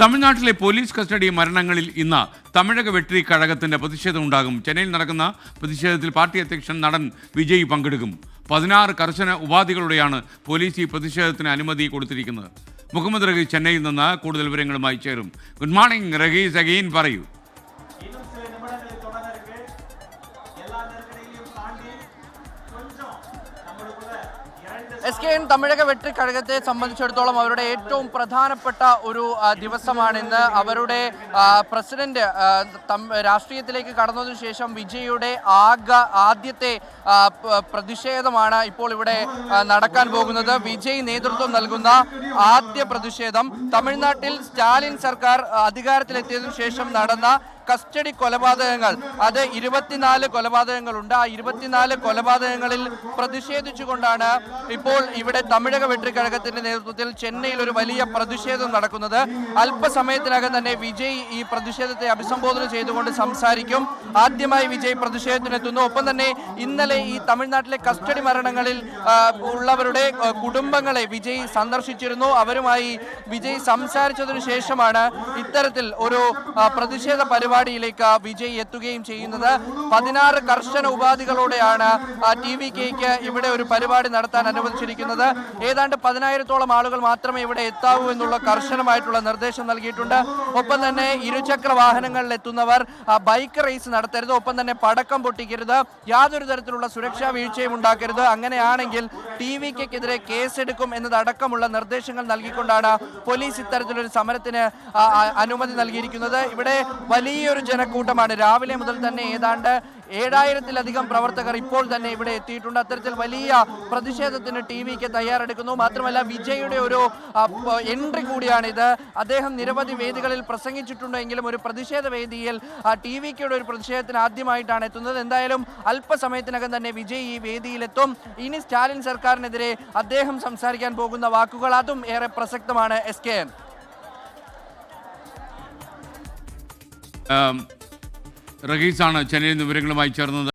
തമിഴ്നാട്ടിലെ police custody മരണങ്ങളിൽ ഇന്ന് തമിഴക വെട്രി കഴകത്തിന്റെ പ്രതിഷേധം ഉണ്ടാകും. ചെന്നൈയിൽ നടക്കുന്ന പ്രതിഷേധത്തിൽ പാർട്ടി അധ്യക്ഷൻ നടൻ വിജയ് പങ്കെടുക്കും. 16 കർശന ഉപാധികളോടെയാണ് പോലീസ് ഈ പ്രതിഷേധത്തിന് അനുമതി കൊടുത്തിരിക്കുന്നത്. മുഹമ്മദ് റഹീസ് ചെന്നൈയിൽ നിന്ന് കൂടുതൽ വിവരങ്ങളുമായി ചേരും. ഗുഡ് മോർണിംഗ് റഹീസ്, അഗെയിൻ പറയൂ. SKN തമിഴക വെട്രി കഴകത്തെ സംബന്ധിച്ചിടത്തോളം അവരുടെ ഏറ്റവും പ്രധാനപ്പെട്ട ഒരു ദിവസമാണിന്ന്. അവരുടെ പ്രസിഡന്റ് രാഷ്ട്രീയത്തിലേക്ക് കടന്നതിനു ശേഷം വിജയുടെ ആദ്യത്തെ പ്രതിഷേധമാണ് ഇപ്പോൾ ഇവിടെ നടക്കാൻ പോകുന്നത്. വിജയ് നേതൃത്വം നൽകുന്ന ആദ്യ പ്രതിഷേധം തമിഴ്നാട്ടിൽ സ്റ്റാലിൻ സർക്കാർ അധികാരത്തിലെത്തിയതിനു ശേഷം നടന്ന കസ്റ്റഡി കൊലപാതകങ്ങൾ, അത് 24 കൊലപാതകങ്ങളുണ്ട്. ആ 24 കൊലപാതകങ്ങളിൽ പ്രതിഷേധിച്ചുകൊണ്ടാണ് ഇപ്പോൾ ഇവിടെ തമിഴക വെട്രി കഴകത്തിന്റെ നേതൃത്വത്തിൽ ചെന്നൈയിൽ ഒരു വലിയ പ്രതിഷേധം നടക്കുന്നത്. അല്പസമയത്തിനകം തന്നെ വിജയ് ഈ പ്രതിഷേധത്തെ അഭിസംബോധന ചെയ്തുകൊണ്ട് സംസാരിക്കും. ആദ്യമായി വിജയ് പ്രതിഷേധത്തിനെത്തുന്നു. ഒപ്പം തന്നെ ഇന്നലെ ഈ തമിഴ്നാട്ടിലെ കസ്റ്റഡി മരണങ്ങളിൽ ഉള്ളവരുടെ കുടുംബങ്ങളെ വിജയ് സന്ദർശിച്ചിരുന്നു. അവരുമായി വിജയ് സംസാരിച്ചതിനു ശേഷമാണ് ഇത്തരത്തിൽ ഒരു പ്രതിഷേധ പരിപാടിയിലേക്ക് വിജയ് എത്തുകയും ചെയ്യുന്നത്. 16 കർശന ഉപാധികളോടെയാണ് TVKക്ക് ഇവിടെ ഒരു പരിപാടി നടത്താൻ അനുവദിച്ചിരിക്കുന്നത്. ഏതാണ്ട് 10,000-ഓളം ആളുകൾ മാത്രമേ ഇവിടെ എത്താവൂ എന്നുള്ള കർശനമായിട്ടുള്ള നിർദ്ദേശം നൽകിയിട്ടുണ്ട്. ഒപ്പം തന്നെ ഇരുചക്ര വാഹനങ്ങളിൽ എത്തുന്നവർ ബൈക്ക് റേസ് നടത്തരുത്, ഒപ്പം തന്നെ പടക്കം പൊട്ടിക്കരുത്, യാതൊരു തരത്തിലുള്ള സുരക്ഷാ വീഴ്ചയും ഉണ്ടാക്കരുത്. അങ്ങനെയാണെങ്കിൽ TVKക്കെതിരെ കേസെടുക്കും എന്നതടക്കമുള്ള നിർദ്ദേശങ്ങൾ നൽകിക്കൊണ്ടാണ് പോലീസ് ഇത്തരത്തിലൊരു സമരത്തിന് അനുമതി നൽകിയിരിക്കുന്നത്. ഇവിടെ വലിയൊരു ജനക്കൂട്ടമാണ്. രാവിലെ മുതൽ തന്നെ ഏതാണ്ട് 7,000-ലധികം പ്രവർത്തകർ ഇപ്പോൾ തന്നെ ഇവിടെ എത്തിയിട്ടുണ്ട്. അത്തരത്തിൽ വലിയ പ്രതിഷേധത്തിന് TVK തയ്യാറെടുക്കുന്നു. മാത്രമല്ല വിജയുടെ ഒരു എൻട്രി കൂടിയാണിത്. അദ്ദേഹം നിരവധി വേദികളിൽ പ്രസംഗിച്ചിട്ടുണ്ടെങ്കിലും ഒരു പ്രതിഷേധ വേദിയിൽ TVKയുടെ ഒരു പ്രതിഷേധത്തിന് ആദ്യമായിട്ടാണ് എത്തുന്നത്. എന്തായാലും അല്പസമയത്തിനകം തന്നെ വിജയ് ഈ വേദിയിലെത്തും. ഇനി സ്റ്റാലിൻ സർക്കാരിനെതിരെ അദ്ദേഹം സംസാരിക്കാൻ പോകുന്ന വാക്കുകൾ അതും ഏറെ പ്രസക്തമാണ്. SKN റഹീസാണ് ചെന്നൈയിൽ നിന്ന് വിവരങ്ങളുമായി ചേർന്നത്.